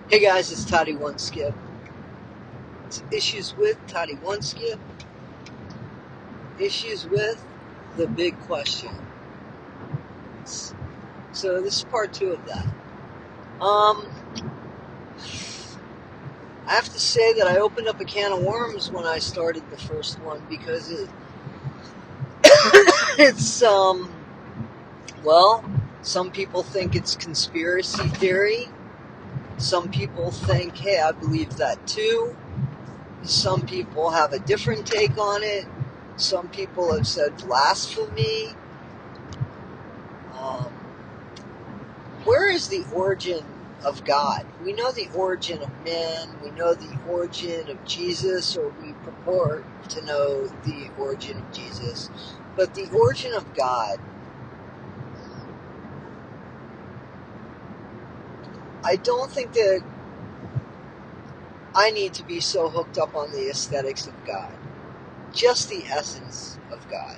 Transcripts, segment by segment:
Hey guys, it's Toddie1Skip. It's Issues with Toddie1Skip. Issues with the Big Questions. So this is part 2 of that. I have to say that I opened up a can of worms when I started the first one because it's well, some people think it's conspiracy theory. Some people think, hey, I believe that too. Some people have a different take on it. Some people have said blasphemy. Where is the origin of God? We know the origin of man. We know the origin of Jesus, or we purport to know the origin of Jesus. But the origin of God, I don't think that I need to be so hooked up on the aesthetics of God. Just the essence of God.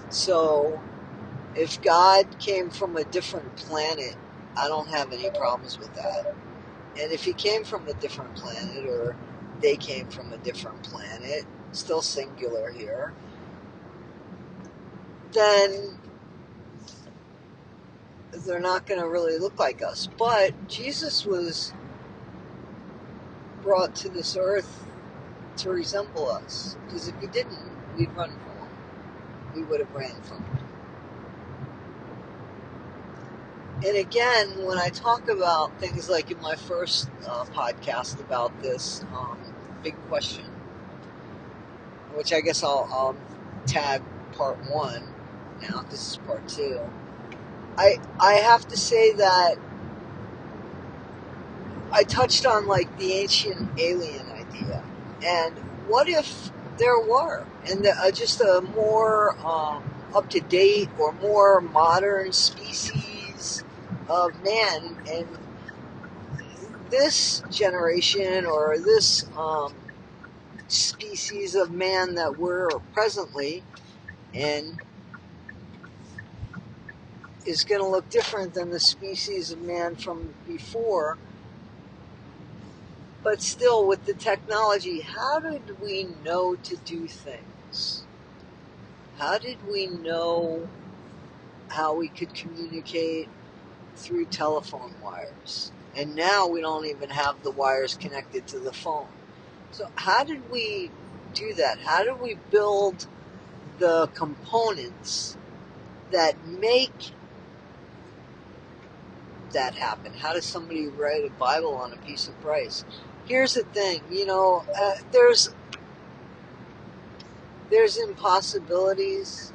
So, if God came from a different planet, I don't have any problems with that. And if he came from a different planet, or they came from a different planet, still singular here, then they're not going to really look like us. But Jesus was brought to this earth to resemble us. Because if he didn't, we'd run from him. We would have ran from him. And again, when I talk about things like in my first podcast about this big question, which I guess I'll tag part 1 now, this is part 2. I have to say that I touched on like the ancient alien idea, and what if there were, and just a more up to date or more modern species of man, and this generation or this species of man that we're presently in is going to look different than the species of man from before. But still, with the technology, how did we know to do things? How did we know how we could communicate through telephone wires? And now we don't even have the wires connected to the phone. So how did we do that? How did we build the components that make that happen? How does somebody write a Bible on a piece of rice? Here's the thing, there's impossibilities,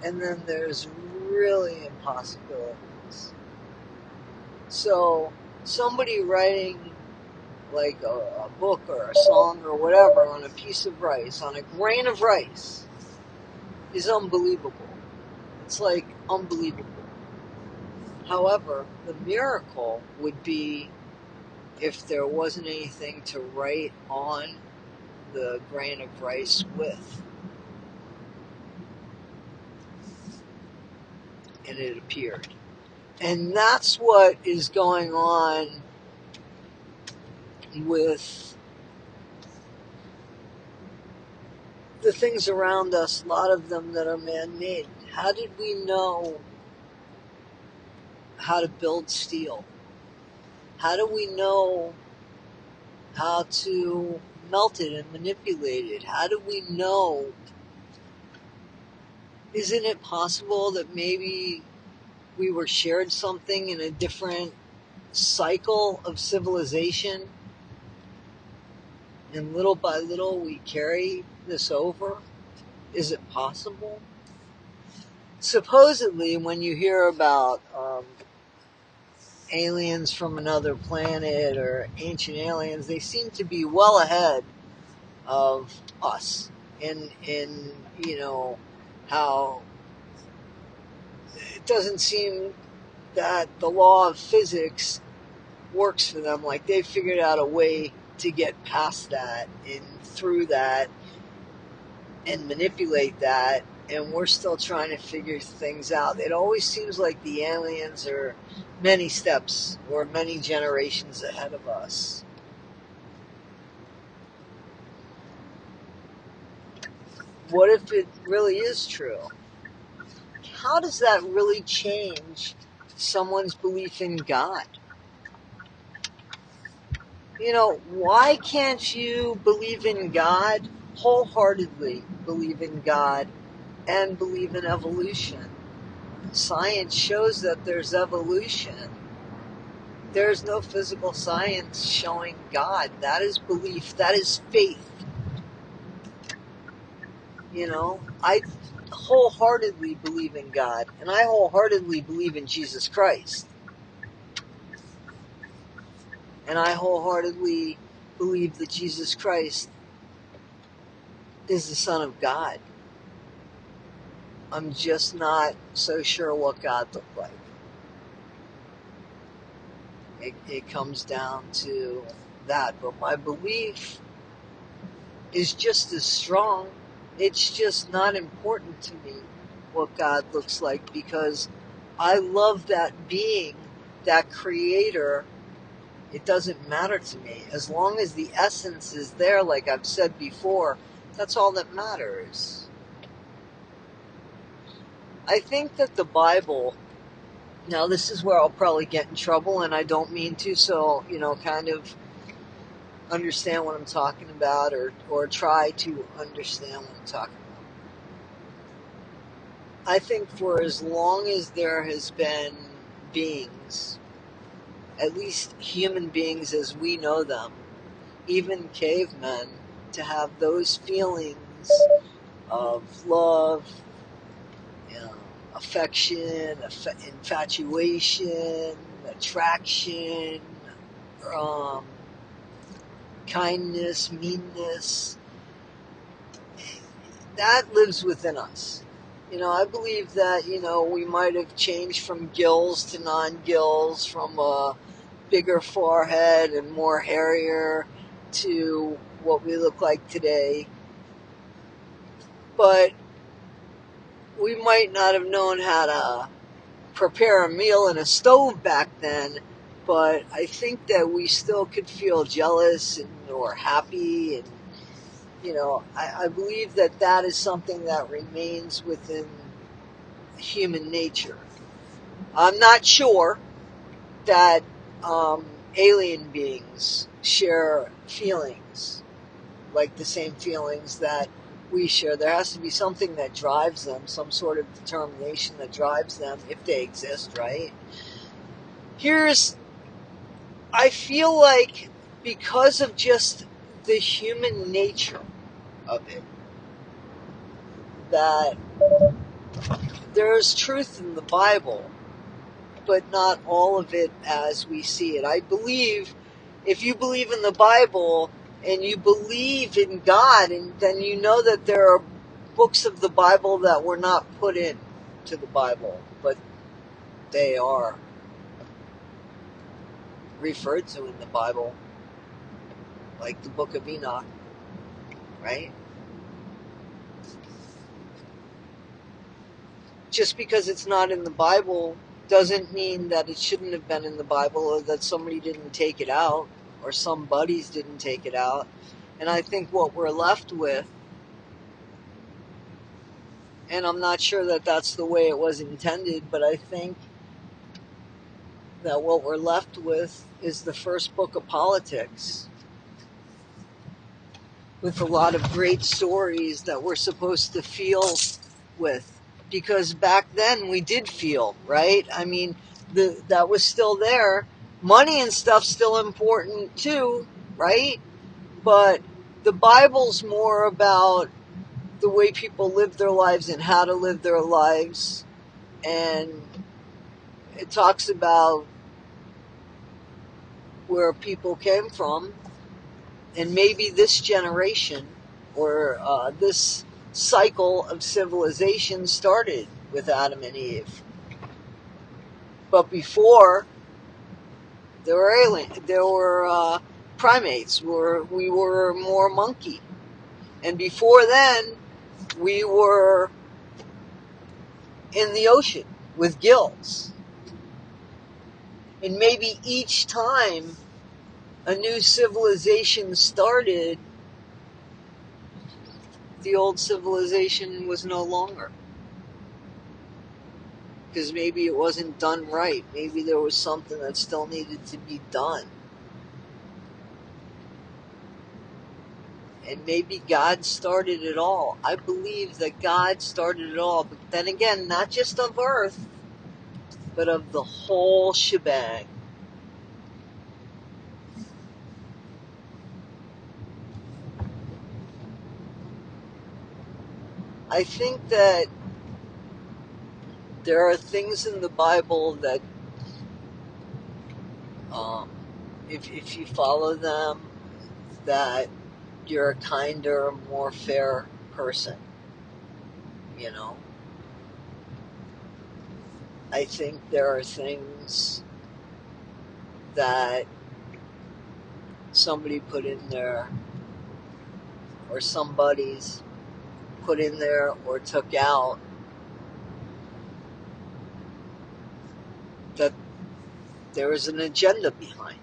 and then there's really impossibilities. So somebody writing like a book or a song or whatever on a piece of rice, on a grain of rice, is unbelievable. It's like unbelievable. However, the miracle would be if there wasn't anything to write on the grain of rice with. And it appeared. And that's what is going on with the things around us, a lot of them that are man-made. How did we know how to build steel? How do we know how to melt it and manipulate it? How do we know? Isn't it possible that maybe we were shared something in a different cycle of civilization, and little by little we carry this over? Is it possible? Supposedly, when you hear about aliens from another planet or ancient aliens, they seem to be well ahead of us in how it doesn't seem that the law of physics works for them. Like they figured out a way to get past that and through that and manipulate that and we're still trying to figure things out. It always seems like the aliens are many steps or many generations ahead of us. What if it really is true? How does that really change someone's belief in God? Why can't you believe in God, wholeheartedly believe in God, and believe in evolution? Science shows that there's evolution. There's no physical science showing God. That is belief. That is faith. I wholeheartedly believe in God, and I wholeheartedly believe in Jesus Christ. And I wholeheartedly believe that Jesus Christ is the Son of God. I'm just not so sure what God looked like. It comes down to that. But my belief is just as strong. It's just not important to me what God looks like, because I love that being, that creator. It doesn't matter to me. As long as the essence is there, like I've said before, that's all that matters. I think that the Bible, now this is where I'll probably get in trouble, and I don't mean to, so, kind of understand what I'm talking about, or try to understand what I'm talking about. I think for as long as there has been beings, at least human beings as we know them, even cavemen, to have those feelings of love, affection, infatuation, attraction, kindness, meanness, that lives within us. I believe that, we might have changed from gills to non-gills, from a bigger forehead and more hairier to what we look like today. But we might not have known how to prepare a meal in a stove back then, but I think that we still could feel jealous or happy, and I believe that that is something that remains within human nature. I'm not sure that alien beings share feelings, like the same feelings that we share. There has to be something that drives them, some sort of determination that drives them, if they exist, right? I feel like, because of just the human nature of it, that there's truth in the Bible, but not all of it as we see it. I believe if you believe in the Bible and you believe in God, and then you know that there are books of the Bible that were not put in to the Bible, but they are referred to in the Bible, like the book of Enoch, right? Just because it's not in the Bible doesn't mean that it shouldn't have been in the Bible, or that somebody didn't take it out, or some buddies didn't take it out. And I think what we're left with, and I'm not sure that that's the way it was intended, but I think that what we're left with is the first book of politics, with a lot of great stories that we're supposed to feel with. Because back then we did feel, right? I mean, that was still there. Money and stuff's still important too, right? But the Bible's more about the way people live their lives and how to live their lives. And it talks about where people came from. And maybe this generation, or this cycle of civilization, started with Adam and Eve. But before, there were primates. We were more monkey, and before then, we were in the ocean with gills. And maybe each time a new civilization started, the old civilization was no longer. Because maybe it wasn't done right. Maybe there was something that still needed to be done. And maybe God started it all. I believe that God started it all. But then again, not just of Earth, but of the whole shebang. I think that there are things in the Bible that, if you follow them, that you're a kinder, more fair person. You know? I think there are things that somebody put in there, or somebody's put in there or took out, that there is an agenda behind.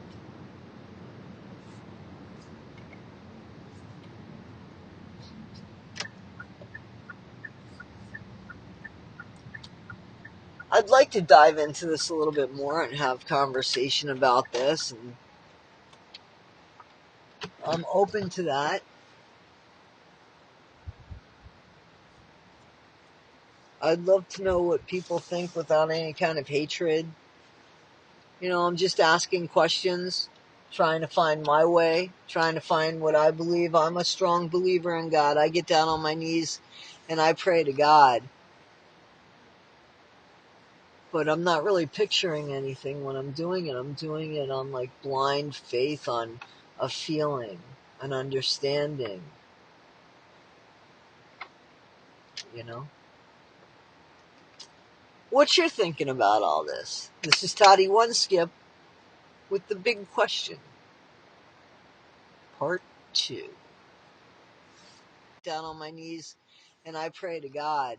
I'd like to dive into this a little bit more and have conversation about this, and I'm open to that. I'd love to know what people think without any kind of hatred. I'm just asking questions, trying to find my way, trying to find what I believe. I'm a strong believer in God. I get down on my knees and I pray to God. But I'm not really picturing anything when I'm doing it. I'm doing it on like blind faith, on a feeling, an understanding, you know? What you're thinking about all this? This is Toddie1Skip with the big question, part 2. Down on my knees and I pray to God.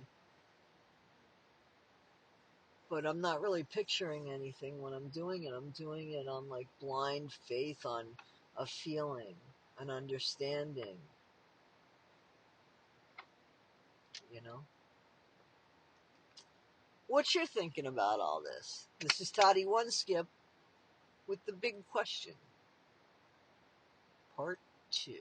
But I'm not really picturing anything when I'm doing it. I'm doing it on like blind faith, on a feeling, an understanding, you know? What you're thinking about all this? This is Toddie1Skip with the big question, part 2.